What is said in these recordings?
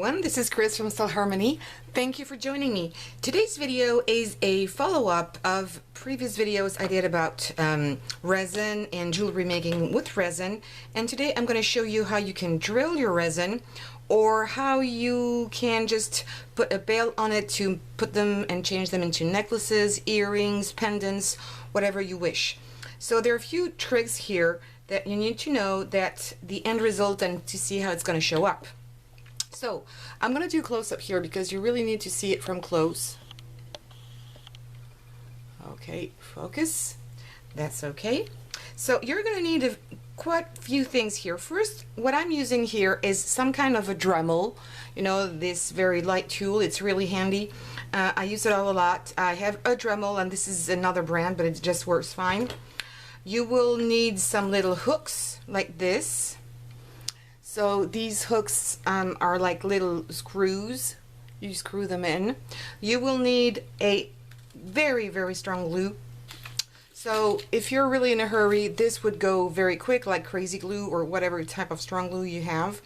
everyone, this is Chris from Stylharmony. Thank you for joining me. Today's video is a follow-up of previous videos I did about resin and jewelry making with resin, and today I'm going to show you how you can drill your resin or how you can just put a bale on it to put them and change them into necklaces, earrings, pendants, whatever you wish. So there are a few tricks here that you need to know, that the end result, and to see how it's going to show up. So I'm going to do close up here because you really need to see it from close. Okay, focus. That's okay. So you're going to need quite a few things here. First, what I'm using here is some kind of a Dremel. You know, this very light tool. It's really handy. I use it all a lot. I have a Dremel, and this is another brand, but it just works fine. You will need some little hooks like this. So these hooks are like little screws. You screw them in. You will need a very, very strong glue. So if you're really in a hurry, this would go very quick, like crazy glue or whatever type of strong glue you have.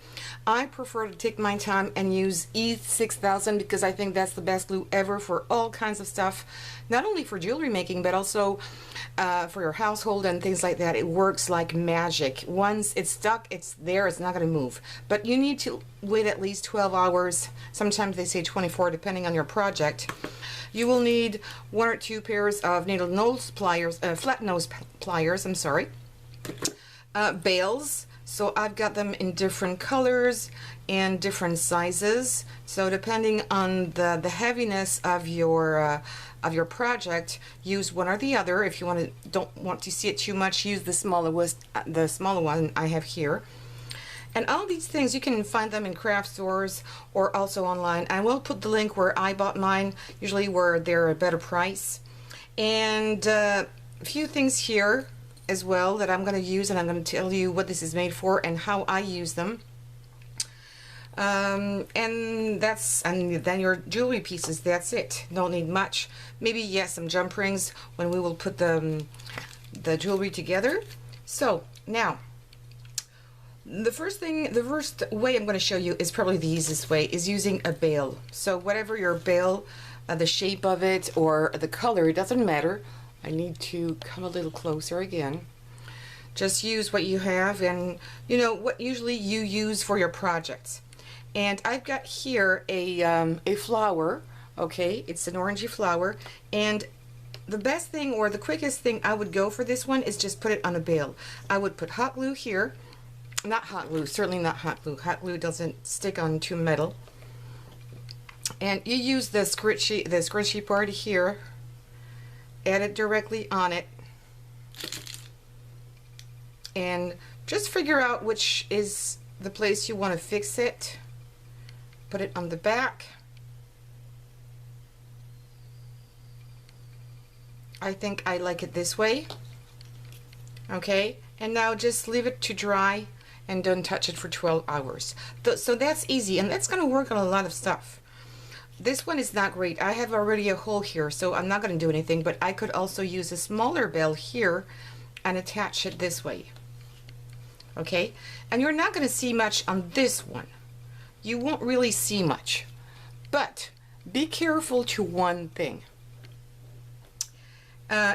I prefer to take my time and use E6000 because I think that's the best glue ever for all kinds of stuff, not only for jewelry making but also for your household and things like that. It works like magic. Once it's stuck, it's there, it's not going to move. But you need to wait at least 12 hours. Sometimes they say 24, depending on your project. You will need 1 or 2 pairs of needle nose pliers, flat nose pliers, I'm sorry. Bales. So I've got them in different colors and different sizes. So depending on the heaviness of your project, use one or the other. If you don't want to see it too much, use the smaller one I have here. And all these things, you can find them in craft stores or also online. I will put the link where I bought mine, usually where they're a better price. And a few things here as well that I'm going to use, and I'm going to tell you what this is made for and how I use them. And then your jewelry pieces, that's it. Don't need much. Maybe, yes, some jump rings when we will put the jewelry together. So now, the first way I'm going to show you is probably the easiest way, is using a bale. So whatever your bale, the shape of it or the color, it doesn't matter. I need to come a little closer again. Just use what you have, and you know what usually you use for your projects. And I've got here a flower. Okay, it's an orangey flower, and the best thing or the quickest thing I would go for this one is just put it on a bale. I would put hot glue here. Not hot glue, certainly not hot glue. Hot glue doesn't stick onto metal. And you use the scrunchie part here. Add it directly on it. And just figure out which is the place you want to fix it. Put it on the back. I think I like it this way. Okay, and now just leave it to dry and don't touch it for 12 hours. So that's easy, and that's going to work on a lot of stuff. This one is not great. I have already a hole here, so I'm not going to do anything, but I could also use a smaller bale here and attach it this way. Okay, and you're not going to see much on this one. You won't really see much, but be careful to one thing.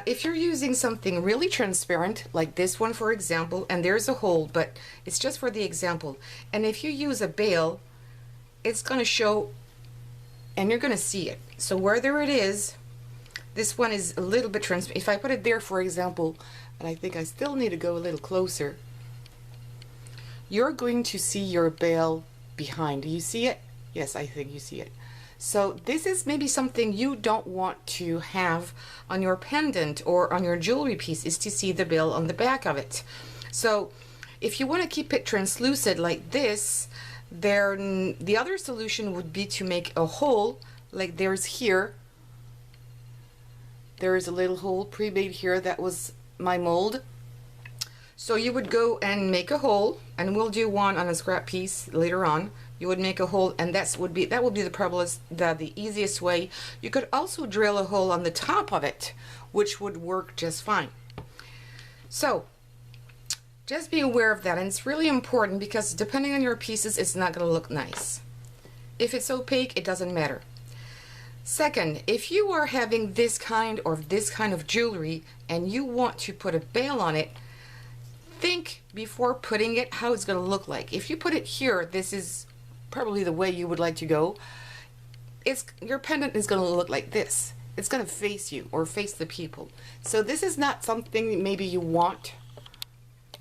If you're using something really transparent, like this one for example, and there's a hole, but it's just for the example, and if you use a bale, it's going to show and you're going to see it. So whether it is, this one is a little bit transparent. If I put it there for example, and I think I still need to go a little closer, you're going to see your bale behind. Do you see it? Yes, I think you see it. So this is maybe something you don't want to have on your pendant or on your jewelry piece, is to see the bale on the back of it. So if you want to keep it translucid like this, then the other solution would be to make a hole like there's here. There is a little hole pre-made here. That was my mold. So you would go and make a hole, and we'll do one on a scrap piece later on. You would make a hole, and that would be the easiest way. You could also drill a hole on the top of it, which would work just fine. So Just be aware of that, and it's really important because depending on your pieces, it's not going to look nice. If it's opaque, it doesn't matter. Second, if you are having this kind of jewelry and you want to put a bail on it, think before putting it how it's going to look like. If you put it here, this is probably the way you would like to go. Your pendant is going to look like this. It's going to face you or face the people. So this is not something maybe you want.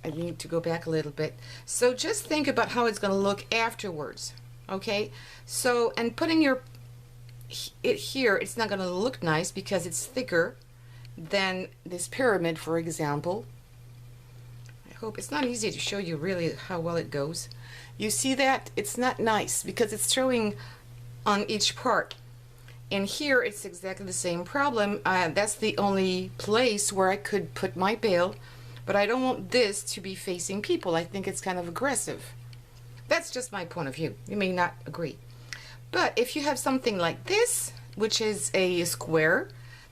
I need to go back a little bit. So just think about how it's going to look afterwards. Okay? So, and putting it here, it's not going to look nice because it's thicker than this pyramid, for example. I hope it's not easy to show you really how well it goes. You see that? It's not nice because it's showing on each part. And here it's exactly the same problem. That's the only place where I could put my bail, but I don't want this to be facing people. I think it's kind of aggressive. That's just my point of view. You may not agree. But if you have something like this, which is a square,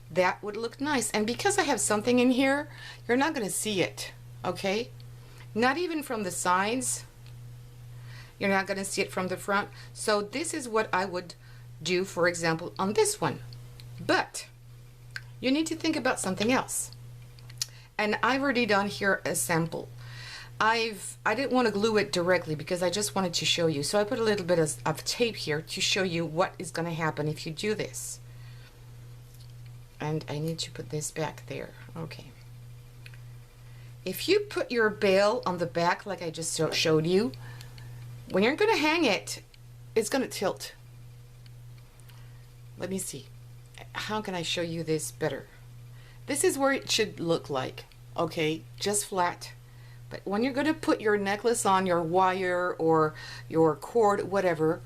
that would look nice. And because I have something in here, you're not going to see it, okay? Not even from the sides. You're not going to see it from the front. So this is what I would do, for example, on this one. But you need to think about something else. And I've already done here a sample. I didn't want to glue it directly because I just wanted to show you. So I put a little bit of tape here to show you what is going to happen if you do this. And I need to put this back there. Okay. If you put your bail on the back like I just showed you, when you're going to hang it, it's going to tilt. Let me see. How can I show you this better? This is where it should look like. Okay, just flat. But when you're going to put your necklace on, your wire or your cord, whatever,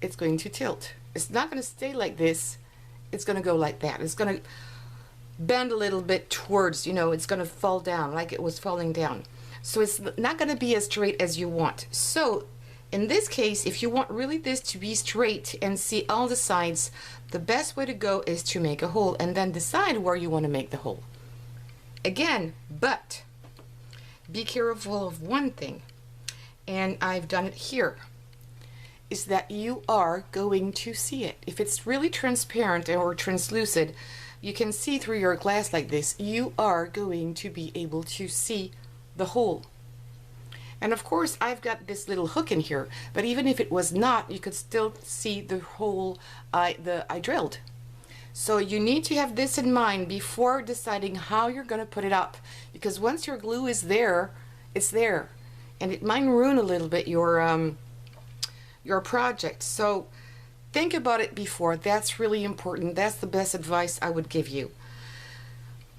it's going to tilt. It's not going to stay like this. It's going to go like that. It's going to bend a little bit towards, you know, it's going to fall down like it was falling down. So it's not going to be as straight as you want. So in this case, if you want really this to be straight and see all the sides, the best way to go is to make a hole and then decide where you want to make the hole. Again, but be careful of one thing, and I've done it here, is that you are going to see it. If it's really transparent or translucid, you can see through your glass like this, you are going to be able to see the hole. And of course I've got this little hook in here, but even if it was not, you could still see the hole I drilled. So you need to have this in mind before deciding how you're going to put it up, because once your glue is there, it's there, and it might ruin a little bit your project. So think about it before. That's really important. That's the best advice I would give you.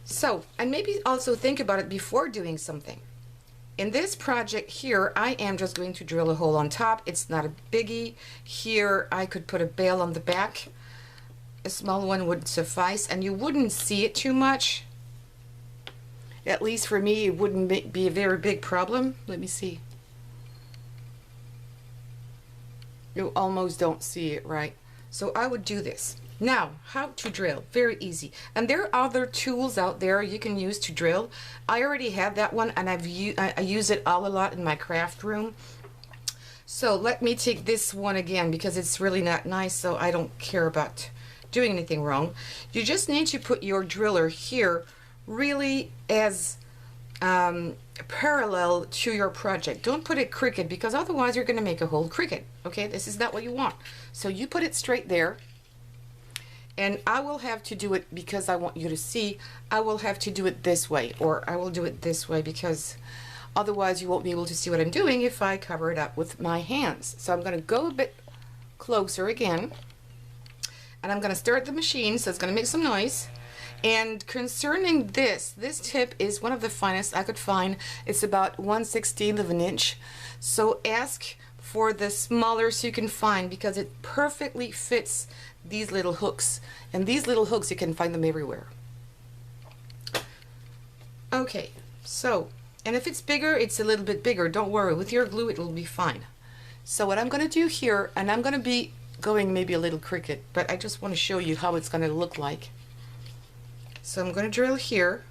So, and maybe also think about it before doing something. In this project here, I am just going to drill a hole on top. It's not a biggie. Here I could put a bail on the back. A small one would suffice, and you wouldn't see it too much. At least for me, it wouldn't be a very big problem. Let me see. You almost don't see it, right? So I would do this. Now, how to drill? Very easy. And there are other tools out there you can use to drill. I already have that one, and I use it a lot in my craft room. So let me take this one again because it's really not nice, so I don't care about doing anything wrong. You just need to put your driller here really as parallel to your project. Don't put it crooked, because otherwise you're going to make a hole crooked. Okay, this is not what you want. So you put it straight there, and I will have to do it because I want you to see. I will have to do it this way, or I will do it this way, because otherwise you won't be able to see what I'm doing if I cover it up with my hands. So I'm going to go a bit closer again, and I'm going to start the machine, so it's going to make some noise. And concerning this tip is one of the finest I could find. It's about 1/16 of an inch. So ask for the smallest you can find, because it perfectly fits these little hooks. And these little hooks, you can find them everywhere. Okay, so, and if it's bigger, it's a little bit bigger. Don't worry, with your glue it will be fine. So what I'm going to do here, and I'm going to be going maybe a little crooked, but I just want to show you how it's going to look like. So I'm going to drill here.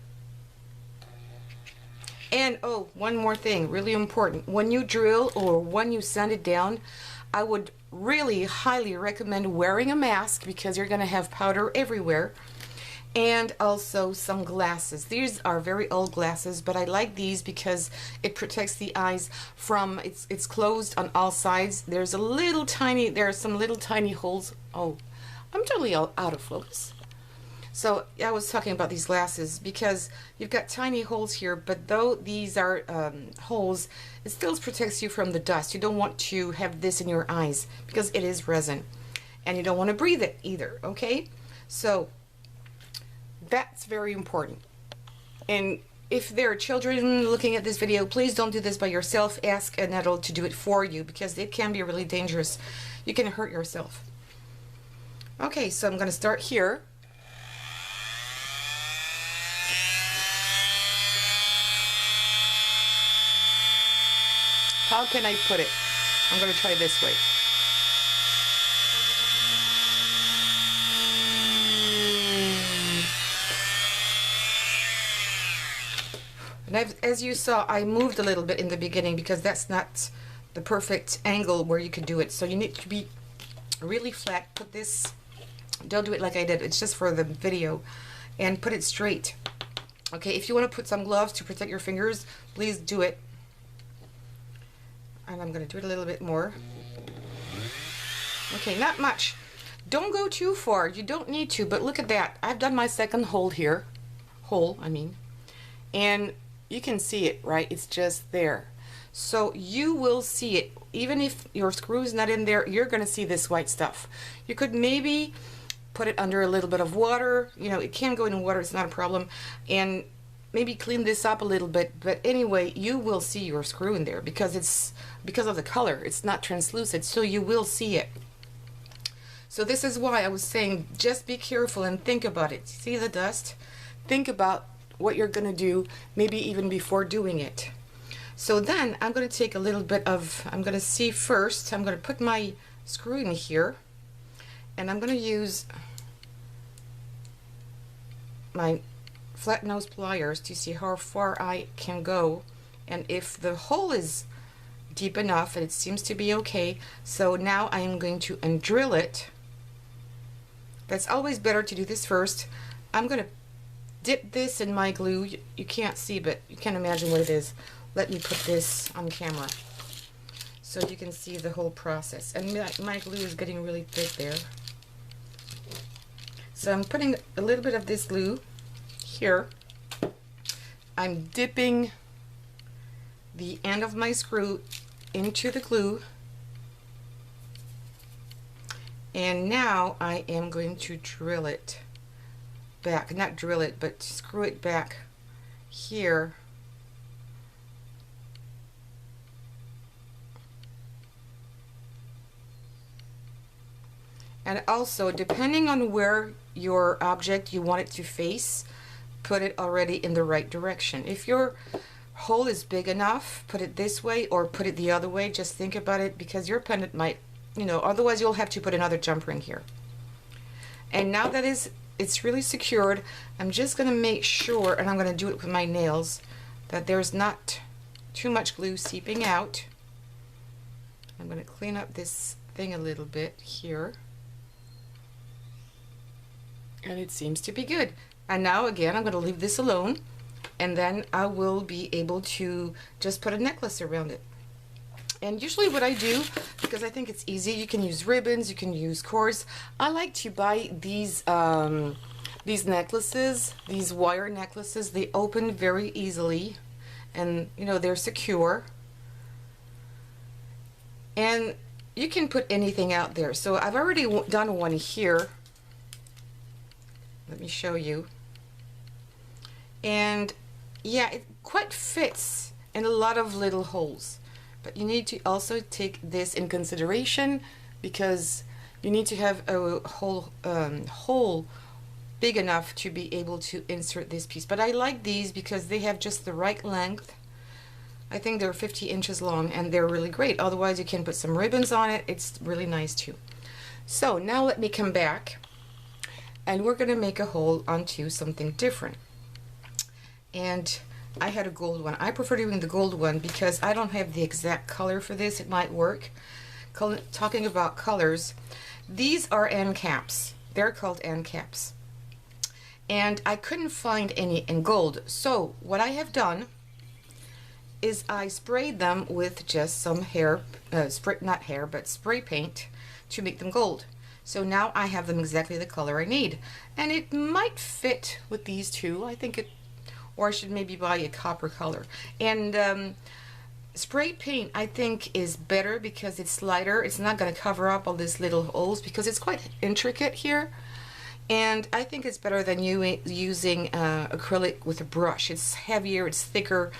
And oh, one more thing, really important. When you drill or when you sand it down, I would really highly recommend wearing a mask because you're going to have powder everywhere. And also some glasses. These are very old glasses, but I like these because it protects the eyes from, it's closed on all sides. There are some little tiny holes. Oh, I'm totally out of focus. So I was talking about these glasses because you've got tiny holes here, but though these are holes, it still protects you from the dust. You don't want to have this in your eyes because it is resin, and you don't want to breathe it either, okay? So that's very important. And if there are children looking at this video, please don't do this by yourself. Ask an adult to do it for you because it can be really dangerous. You can hurt yourself. Okay, so I'm going to start here. How can I put it? I'm going to try this way. And as you saw, I moved a little bit in the beginning because that's not the perfect angle where you could do it. So you need to be really flat. Put this, don't do it like I did, it's just for the video, and put it straight. Okay, if you want to put some gloves to protect your fingers, please do it. And I'm going to do it a little bit more. Okay, not much. Don't go too far. You don't need to, but look at that. I've done my second hole here. And you can see it, right? It's just there. So you will see it. Even if your screw is not in there, you're going to see this white stuff. You could maybe put it under a little bit of water. You know, it can go in water. It's not a problem. And maybe clean this up a little bit. But anyway, you will see your screw in there because of the color. It's not translucid, so you will see it. So this is why I was saying just be careful and think about it. See the dust? Think about what you're going to do, maybe even before doing it. So then I'm going to take a little bit of, I'm going to see first, I'm going to put my screw in here, and I'm going to use my flat nose pliers to see how far I can go, and if the hole is deep enough, and it seems to be okay. So now I am going to undrill it. That's always better to do this first. I'm going to dip this in my glue. You can't see, but you can imagine what it is. Let me put this on camera so you can see the whole process. And my glue is getting really thick there. So I'm putting a little bit of this glue here. I'm dipping the end of my screw into the glue. And now I am going to drill it back, not drill it, but screw it back here. And also, depending on where your object you want it to face, put it already in the right direction. If your hole is big enough, put it this way or put it the other way. Just think about it because your pendant might, you know, otherwise you'll have to put another jump ring here. And now that it's really secured, I'm just going to make sure, and I'm going to do it with my nails, that there's not too much glue seeping out. I'm going to clean up this thing a little bit here. And it seems to be good. And now again, I'm going to leave this alone, and then I will be able to just put a necklace around it. And usually what I do, because I think it's easy, you can use ribbons, you can use cords. I like to buy these necklaces, these wire necklaces. They open very easily, and you know, they're secure. And you can put anything out there. So I've already done one here. Let me show you. And yeah, it quite fits in a lot of little holes. But you need to also take this in consideration because you need to have a hole big enough to be able to insert this piece. But I like these because they have just the right length. I think they're 50 inches long and they're really great. Otherwise you can put some ribbons on it. It's really nice too. So now let me come back and we're going to make a hole onto something different. And I had a gold one. I prefer doing the gold one because I don't have the exact color for this. It might work talking about colors, these are end caps. They're called end caps. And I couldn't find any in gold. So what I have done is I sprayed them with just some spray paint to make them gold. So now I have them exactly the color I need. And it might fit with these two. I think it, or I should maybe buy a copper color. And spray paint I think is better because it's lighter. It's not going to cover up all these little holes because it's quite intricate here. And I think it's better than you using acrylic with a brush. It's heavier, it's thicker,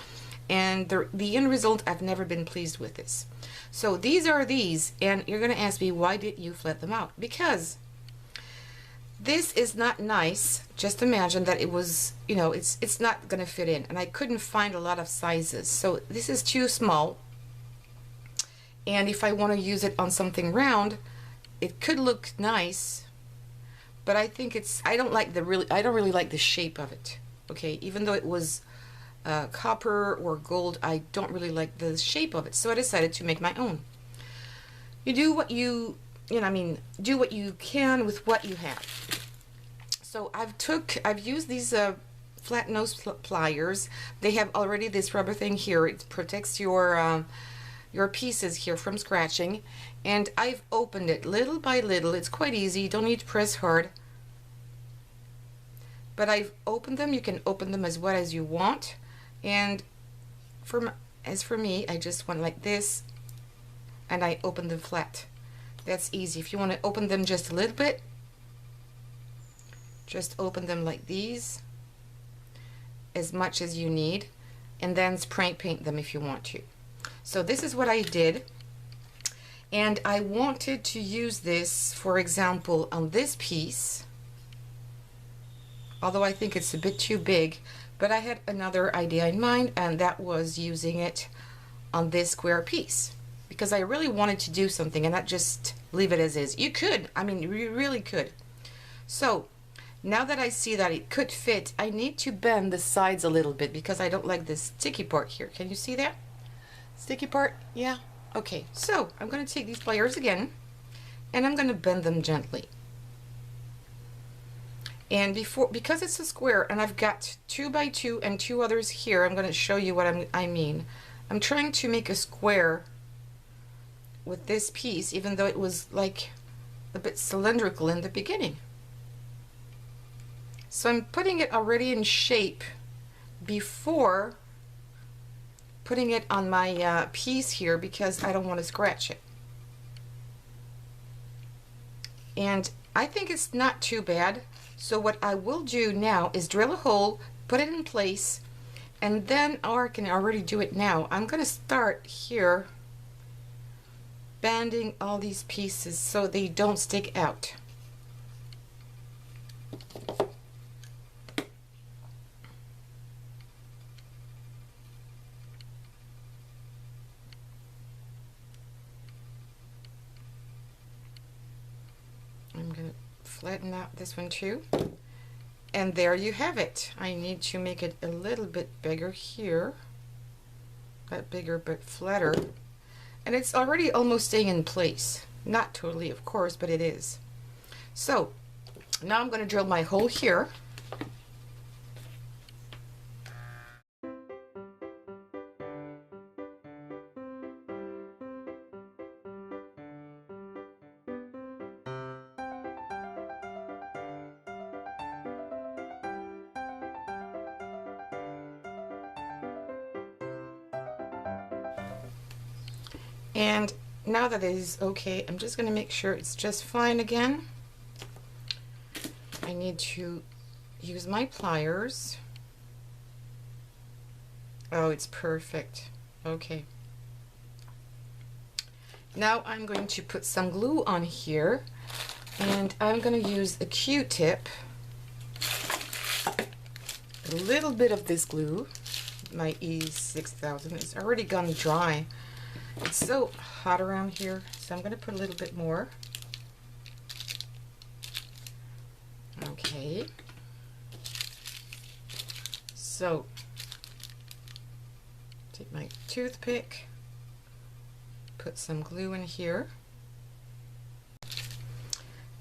and the end result, I've never been pleased with this. So these are these, and you're going to ask me, why did you flat them out? Because this is not nice. Just imagine that it was, you know, it's not going to fit in, and I couldn't find a lot of sizes. So this is too small, and if I want to use it on something round, it could look nice, but I think I don't really like the shape of it. Okay, even though it was copper or gold, I don't really like the shape of it, so I decided to make my own. You do what do what you can with what you have. So I've used these flat nose pliers. They have already this rubber thing here. It protects your pieces here from scratching, and I've opened it little by little. It's quite easy, you don't need to press hard, but I've opened them. You can open them as wide as you want, and as for me, I just went like this and I open them flat. That's easy. If you want to open them just a little bit, just open them like these, as much as you need, and then spray paint them if you want to. So this is what I did, and I wanted to use this, for example, on this piece, although I think it's a bit too big, but I had another idea in mind, and that was using it on this square piece, because I really wanted to do something and not just leave it as is. You could, I mean, you really could. So now that I see that it could fit, I need to bend the sides a little bit because I don't like this sticky part here. Can you see that? Sticky part? Yeah? Okay, so I'm going to take these pliers again, and I'm going to bend them gently. And because it's a square and I've got 2 by 2 and 2 others here, I'm going to show you what I mean. I'm trying to make a square with this piece, even though it was like a bit cylindrical in the beginning. So I'm putting it already in shape before putting it on my piece here, because I don't want to scratch it. And I think it's not too bad. So what I will do now is drill a hole, put it in place, and then, or I can already do it now, I'm going to start here banding all these pieces so they don't stick out. I'm going to flatten out this one too, and there you have it. I need to make it a little bit bigger here, not bigger but flatter, and it's already almost staying in place. Not totally, of course, but it is. So now I'm going to drill my hole here. And now that it is okay, I'm just going to make sure it's just fine again. I need to use my pliers. Oh, it's perfect. Okay. Now I'm going to put some glue on here, and I'm going to use a Q-tip, a little bit of this glue. My E6000 is already gone dry. It's so hot around here, so I'm going to put a little bit more. Okay. So, take my toothpick, put some glue in here.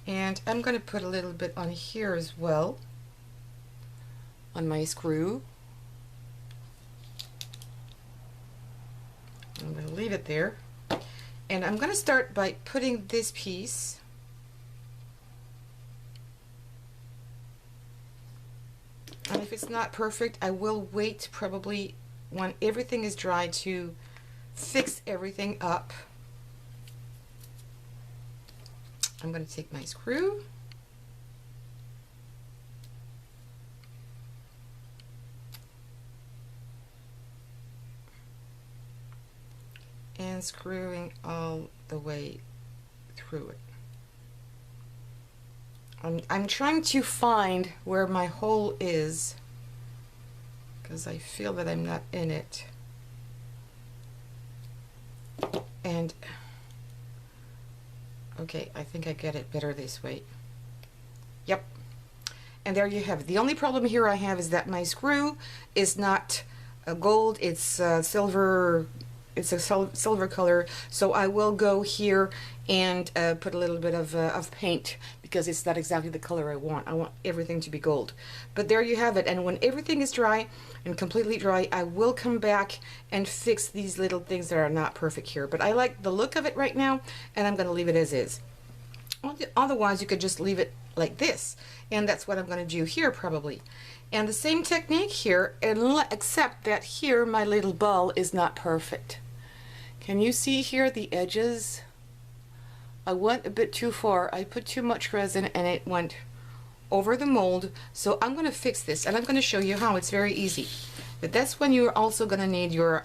And I'm going to put a little bit on here as well, on my screw. I'm going to leave it there. And I'm going to start by putting this piece and if it's not perfect, I will wait probably when everything is dry to fix everything up. I'm going to take my screw and screwing all the way through it. I'm trying to find where my hole is because I feel that I'm not in it. And okay, I think I get it better this way. Yep. And there you have it. The only problem here I have is that my screw is not gold, it's silver. It's a silver color, so I will go here and put a little bit of paint because it's not exactly the color I want. I want everything to be gold. But there you have it, and when everything is dry and completely dry, I will come back and fix these little things that are not perfect here. But I like the look of it right now, and I'm going to leave it as is. Otherwise, you could just leave it like this, and that's what I'm going to do here probably. And the same technique here, except that here my little ball is not perfect. Can you see here the edges? I went a bit too far. I put too much resin and it went over the mold. So I'm going to fix this and I'm going to show you how. It's very easy. But that's when you're also going to need your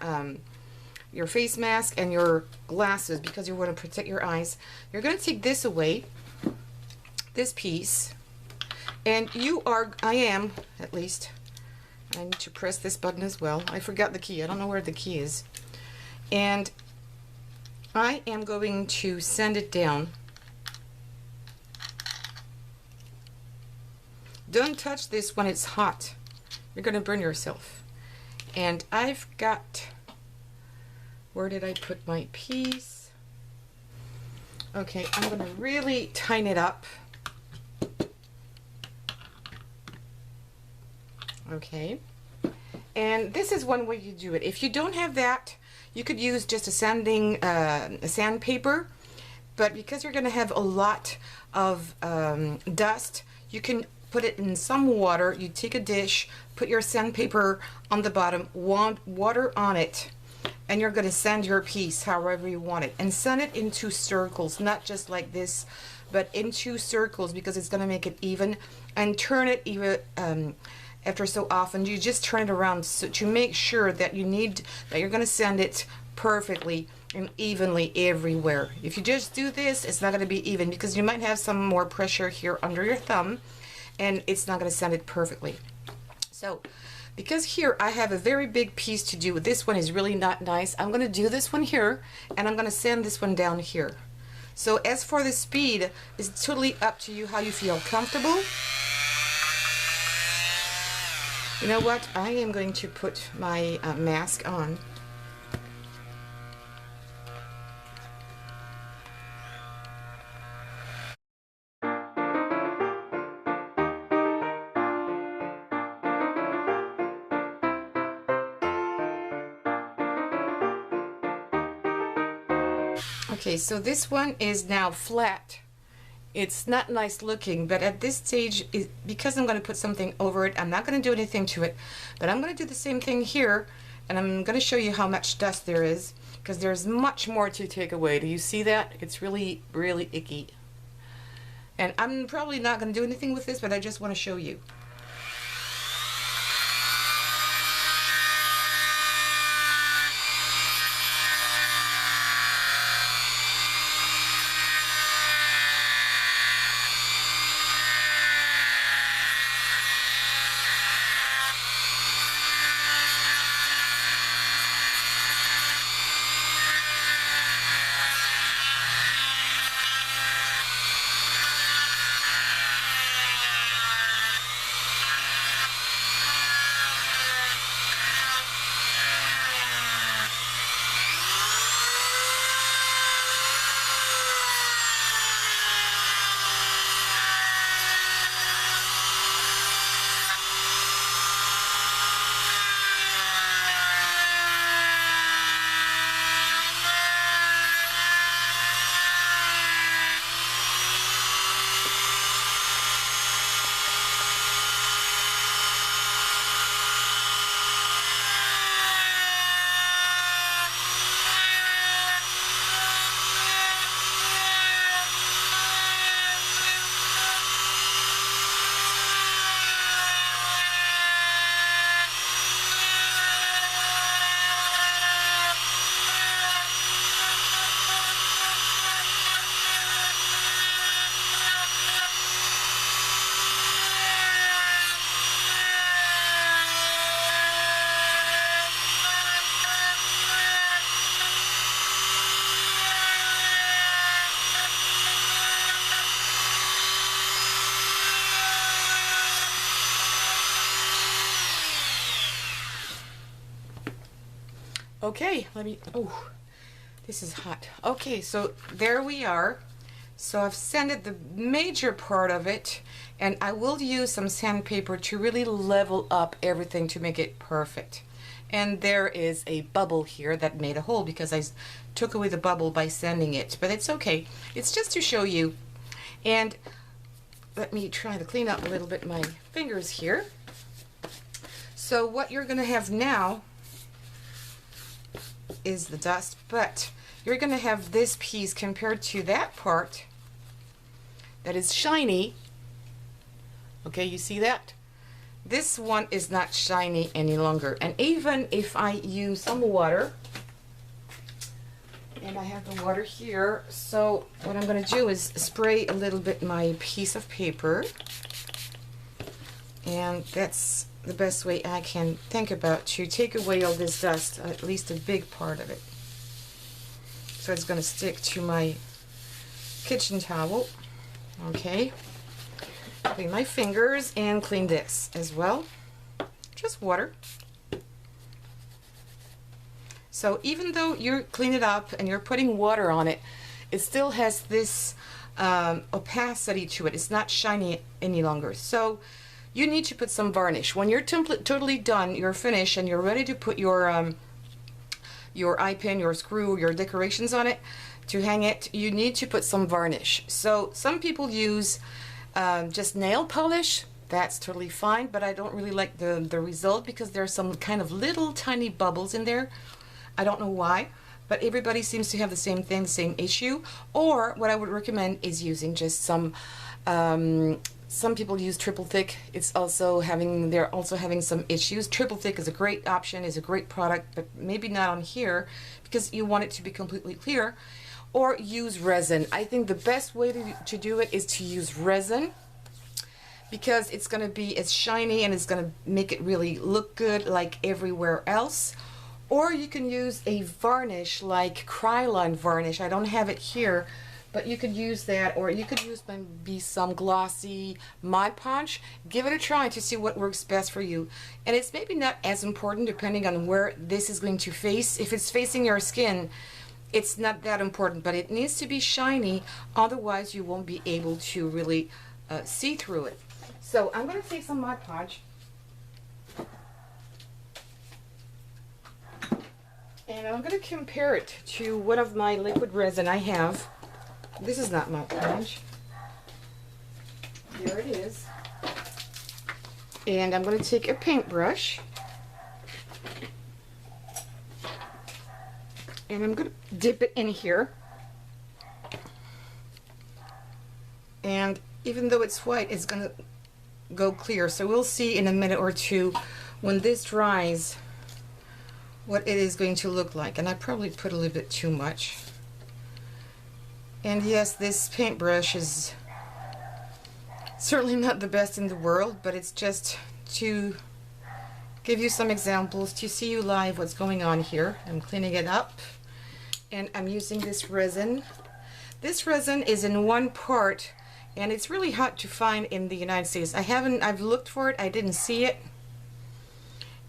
face mask and your glasses because you're going to protect your eyes. You're going to take this away, this piece, and I am at least, I need to press this button as well. I forgot the key. I don't know where the key is. And I am going to sand it down. Don't touch this when it's hot. You're going to burn yourself. And I've got, where did I put my piece? Okay, I'm going to really tighten it up. Okay. And this is one way you do it. If you don't have that, you could use just a sandpaper, but because you're going to have a lot of dust, you can put it in some water. You take a dish, put your sandpaper on the bottom, water on it, and you're going to sand your piece however you want it. And sand it into circles, not just like this, but into circles because it's going to make it even. And turn it even after so often. You just turn it around so to make sure that you're going to sand it perfectly and evenly everywhere. If you just do this, it's not going to be even because you might have some more pressure here under your thumb and it's not going to sand it perfectly. So because here I have a very big piece to do, this one is really not nice. I'm going to do this one here and I'm going to sand this one down here. So as for the speed, it's totally up to you how you feel comfortable. You know what? I am going to put my mask on. Okay, so this one is now flat. It's not nice looking, but at this stage, because I'm going to put something over it, I'm not going to do anything to it, but I'm going to do the same thing here, and I'm going to show you how much dust there is, because there's much more to take away. Do you see that? It's really, really icky. And I'm probably not going to do anything with this, but I just want to show you. Okay, let me, oh, this is hot. Okay, so there we are. So I've sanded the major part of it, and I will use some sandpaper to really level up everything to make it perfect. And there is a bubble here that made a hole because I took away the bubble by sanding it, but it's okay. It's just to show you. And let me try to clean up a little bit my fingers here. So what you're going to have now is the dust, but you're going to have this piece compared to that part that is shiny. Okay, you see that? This one is not shiny any longer. And even if I use some water, and I have the water here, so what I'm going to do is spray a little bit my piece of paper, and that's the best way I can think about to take away all this dust, at least a big part of it. So it's going to stick to my kitchen towel. Okay, clean my fingers and clean this as well. Just water. So even though you clean it up and you're putting water on it, it still has this opacity to it. It's not shiny any longer. So you need to put some varnish. When you're totally done, you're finished, and you're ready to put your eye pin, your screw, your decorations on it to hang it, you need to put some varnish. So some people use just nail polish. That's totally fine, but I don't really like the result because there's some kind of little tiny bubbles in there. I don't know why, but everybody seems to have the same thing, the same issue. Or what I would recommend is using just some people use triple thick. They're also having some issues. Triple thick is a great option, is a great product, but maybe not on here because you want it to be completely clear. Or use resin. I think the best way to do it is to use resin because it's going to be as shiny and it's going to make it really look good like everywhere else. Or you can use a varnish like Krylon varnish. I don't have it here, but you could use that, or you could use maybe some glossy Mod Podge. Give it a try to see what works best for you. And it's maybe not as important depending on where this is going to face. If it's facing your skin, it's not that important, but it needs to be shiny, otherwise you won't be able to really see through it. So I'm going to take some Mod Podge, and I'm going to compare it to one of my liquid resin I have. This is not Mod Podge. There it is. And I'm going to take a paintbrush, and I'm going to dip it in here. And even though it's white, it's going to go clear. So we'll see in a minute or two when this dries what it is going to look like. And I probably put a little bit too much. And yes, this paintbrush is certainly not the best in the world, but it's just to give you some examples to see you live what's going on here. I'm cleaning it up, and I'm using this resin. This resin is in one part, and it's really hard to find in the United States. I've looked for it, I didn't see it.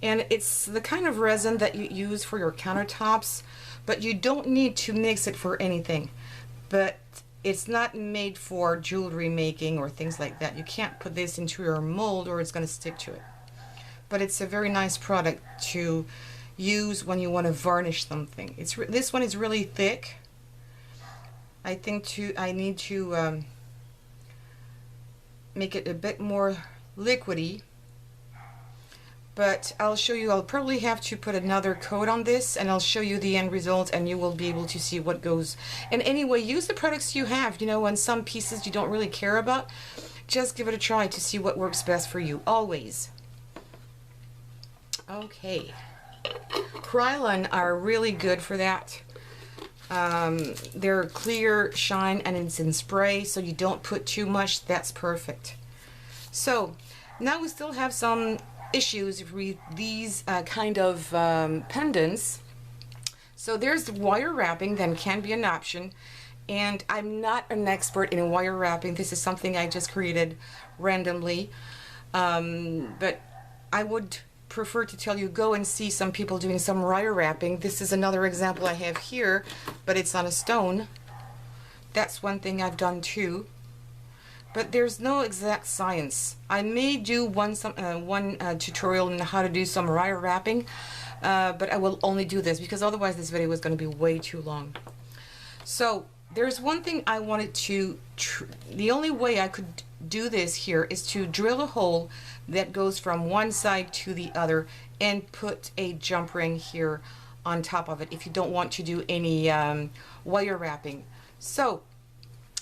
And it's the kind of resin that you use for your countertops, but you don't need to mix it for anything. But it's not made for jewelry making or things like that. You can't put this into your mold or it's going to stick to it. But it's a very nice product to use when you want to varnish something. This one is really thick. I think I need to make it a bit more liquidy. But I'll show you, I'll probably have to put another coat on this, and I'll show you the end result, and you will be able to see what goes. And anyway, use the products you have. You know, on some pieces you don't really care about, just give it a try to see what works best for you, always. Okay. Krylon are really good for that. They're clear, shine, and it's in spray, so you don't put too much. That's perfect. So, now we still have some issues with these kind of pendants. So there's wire wrapping, then can be an option, and I'm not an expert in wire wrapping. This is something I just created randomly, but I would prefer to tell you, go and see some people doing some wire wrapping. This is another example I have here, but it's on a stone. That's one thing I've done too. But there's no exact science. I may do one tutorial on how to do some wire wrapping, but I will only do this because otherwise this video is going to be way too long. So there's one thing I wanted to, the only way I could do this here is to drill a hole that goes from one side to the other and put a jump ring here on top of it if you don't want to do any wire wrapping. So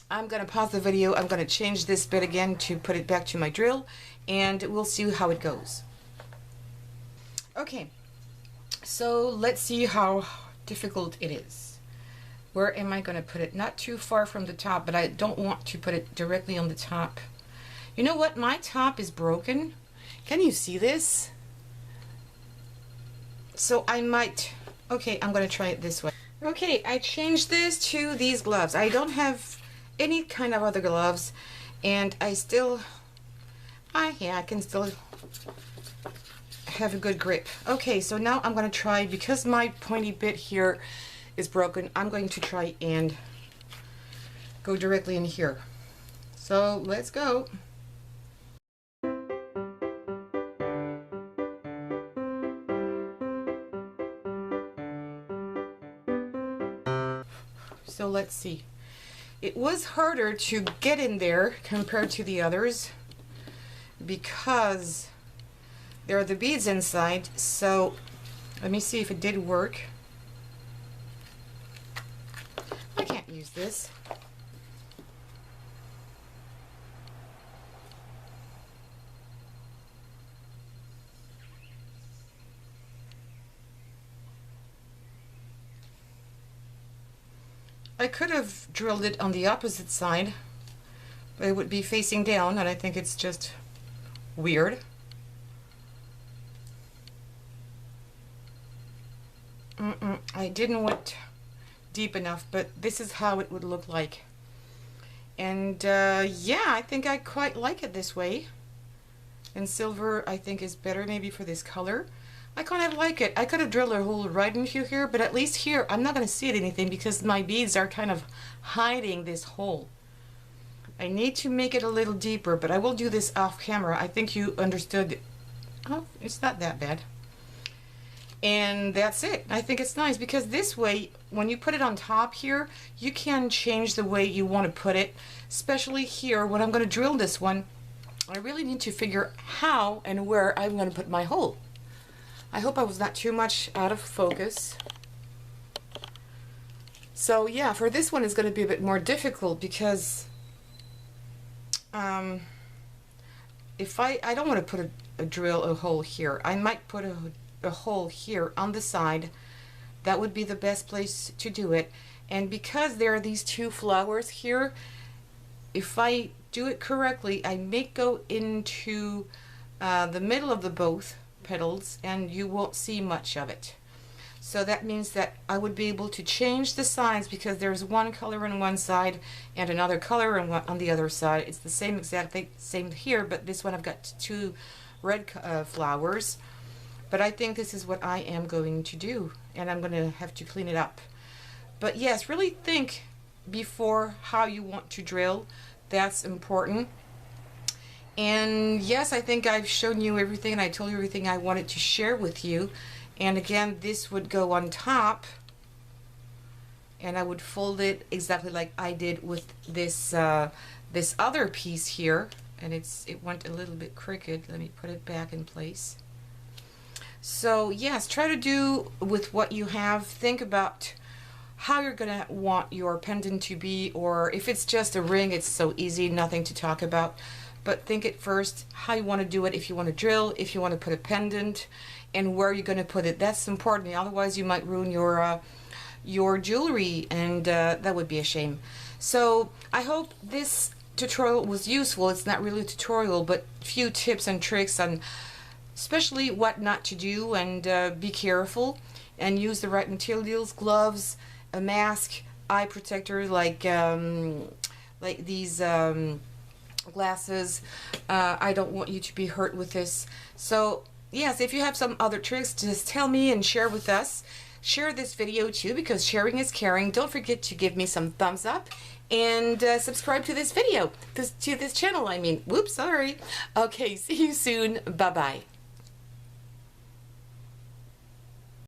I'm going to pause the video. I'm going to change this bit again to put it back to my drill, and we'll see how it goes. Okay, so let's see how difficult it is. Where am I going to put it? Not too far from the top, but I don't want to put it directly on the top. You know what? My top is broken. Can you see this? So I might... Okay, I'm going to try it this way. Okay, I changed this to these gloves. I don't have any kind of other gloves, and I still... yeah, I can still have a good grip. Okay, so now I'm going to try, because my pointy bit here is broken, I'm going to try and go directly in here. So let's go. So let's see. It was harder to get in there compared to the others because there are the beads inside. So let me see if it did work. I can't use this. I could have drilled it on the opposite side, but it would be facing down, and I think it's just weird. I didn't went deep enough, but this is how it would look like. And yeah, I think I quite like it this way. And silver, I think, is better maybe for this color. I kind of like it. I could have drilled a hole right into here, but at least here I'm not going to see anything because my beads are kind of hiding this hole. I need to make it a little deeper, but I will do this off camera. I think you understood. Oh, it's not that bad. And that's it. I think it's nice because this way, when you put it on top here, you can change the way you want to put it. Especially here, when I'm going to drill this one, I really need to figure how and where I'm going to put my hole. I hope I was not too much out of focus. So yeah, for this one it's going to be a bit more difficult because if I don't want to put a hole here. I might put a hole here on the side. That would be the best place to do it. And because there are these two flowers here, if I do it correctly, I may go into the middle of the both petals and you won't see much of it. So that means that I would be able to change the sides because there's one color on one side and another color on the other side. It's the same exact thing, same here, but this one I've got two red flowers. But I think this is what I am going to do, and I'm going to have to clean it up. But yes, really think before how you want to drill. That's important. And yes, I think I've shown you everything and I told you everything I wanted to share with you. And again, this would go on top and I would fold it exactly like I did with this this other piece here. And it went a little bit crooked. Let me put it back in place. So yes, try to do with what you have. Think about how you're gonna want your pendant to be, or if it's just a ring, it's so easy, nothing to talk about. But think it first, how you want to do it, if you want to drill, if you want to put a pendant, and where you're going to put it. That's important, otherwise you might ruin your jewelry, and that would be a shame. So I hope this tutorial was useful. It's not really a tutorial, but a few tips and tricks on especially what not to do, and be careful and use the right materials, gloves, a mask, eye protector like these glasses. I don't want you to be hurt with this. So yes, if you have some other tricks, just tell me and share with us. Share this video too, because sharing is caring. Don't forget to give me some thumbs up and subscribe to this video, to this channel, I mean. Whoops, sorry. Okay, see you soon. Bye-bye.